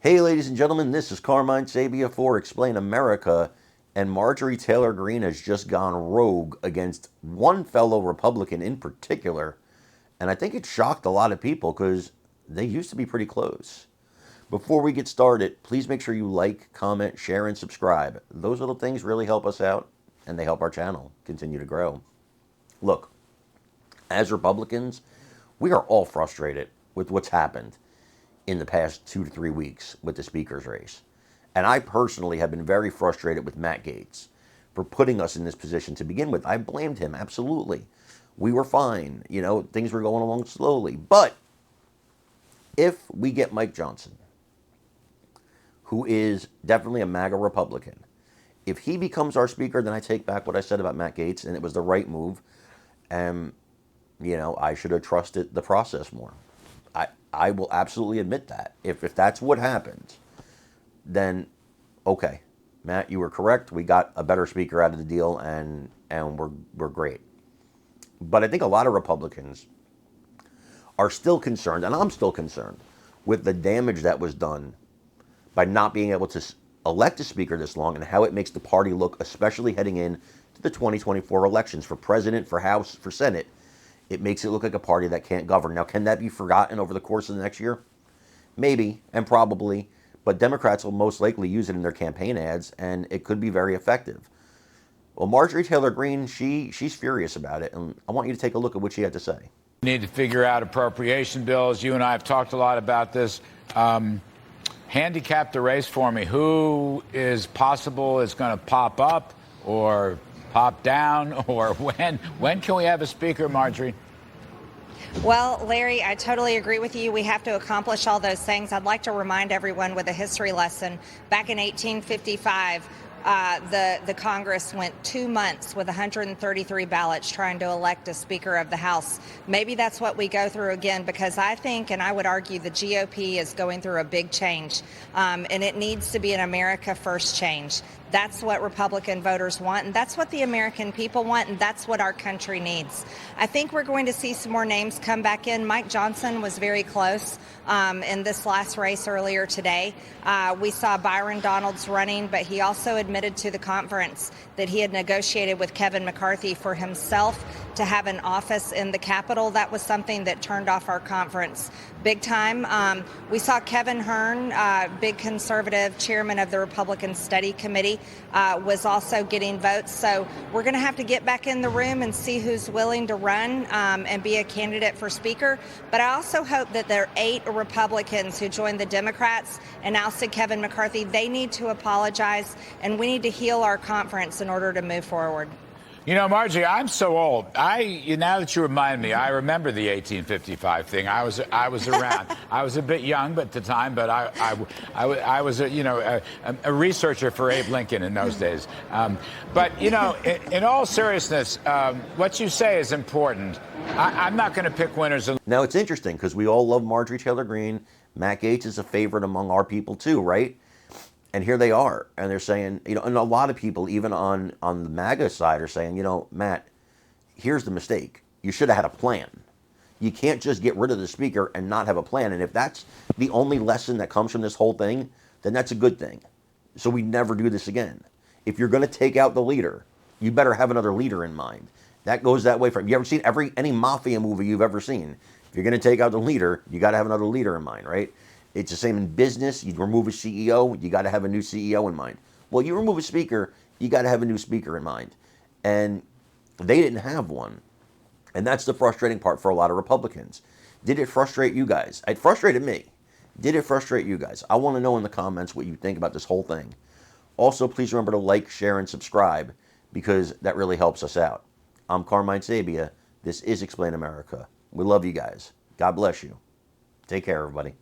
Hey, ladies and gentlemen, this is Carmine Sabia for Explain America, and Marjorie Taylor Greene has just gone rogue against one fellow Republican in particular, and I think it shocked a lot of people because they used to be pretty close. Before we get started, please make sure you like, comment, share, and subscribe. Those little things really help us out, and they help our channel continue to grow. Look, as Republicans, we are all frustrated with what's happened in the past 2 to 3 weeks with the speaker's race. And I personally have been very frustrated with Matt Gaetz for putting us in this position to begin with. I blamed him, absolutely. We were fine. Things were going along slowly. But if we get Mike Johnson, who is definitely a MAGA Republican, if he becomes our speaker, then I take back what I said about Matt Gaetz, and it was the right move. And, I should have trusted the process more. I will absolutely admit that. If that's what happens, then okay, Matt, you were correct. We got a better speaker out of the deal, and we're great. But I think a lot of Republicans are still concerned, and I'm still concerned, with the damage that was done by not being able to elect a speaker this long and how it makes the party look, especially heading in to the 2024 elections for president, for House, for Senate. It makes it look like a party that can't govern. Now, can that be forgotten over the course of the next year? Maybe, and probably, but Democrats will most likely use it in their campaign ads, and it could be very effective. Well, Marjorie Taylor Greene, she's furious about it, and I want you to take a look at what she had to say. We need to figure out appropriation bills. You and I have talked a lot about this. Handicap the race for me. Who is possible is going to pop up or pop down, or when can we have a speaker, Marjorie? Well, Larry, I totally agree with you. We have to accomplish all those things. I'd like to remind everyone with a history lesson. Back in 1855, the Congress went 2 months with 133 ballots trying to elect a Speaker of the House. Maybe that's what we go through again, because I think, and I would argue, the GOP is going through a big change, and it needs to be an America First change. That's what Republican voters want, and that's what the American people want, and that's what our country needs. I think we're going to see some more names come back in. Mike Johnson was very close in this last race earlier today. We saw Byron Donalds running, but he also admitted to the conference that he had negotiated with Kevin McCarthy for himself to have an office in the Capitol. That was something that turned off our conference big time. We saw Kevin Hern, big conservative chairman of the Republican Study Committee, was also getting votes. So we're going to have to get back in the room and see who's willing to run and be a candidate for speaker. But I also hope that there are 8 Republicans who joined the Democrats and ousted Kevin McCarthy. They need to apologize, and we need to heal our conference in order to move forward. Marjorie, I'm so old. Now that you remind me, I remember the 1855 thing. I was around. I was a bit young at the time, but I was a researcher for Abe Lincoln in those days. But in all seriousness, what you say is important. I'm not going to pick winners. Now, it's interesting because we all love Marjorie Taylor Greene. Matt Gaetz is a favorite among our people too, right? And here they are, and they're saying, and a lot of people, even on the MAGA side, are saying, Matt, here's the mistake. You should have had a plan. You can't just get rid of the speaker and not have a plan. And if that's the only lesson that comes from this whole thing, then that's a good thing. So we never do this again. If you're going to take out the leader, you better have another leader in mind. That goes that way from, you ever seen any mafia movie you've ever seen? If you're going to take out the leader, you got to have another leader in mind, right? It's the same in business. You remove a CEO, you got to have a new CEO in mind. Well, you remove a speaker, you got to have a new speaker in mind. And they didn't have one. And that's the frustrating part for a lot of Republicans. Did it frustrate you guys? It frustrated me. Did it frustrate you guys? I want to know in the comments what you think about this whole thing. Also, please remember to like, share, and subscribe, because that really helps us out. I'm Carmine Sabia. This is Explain America. We love you guys. God bless you. Take care, everybody.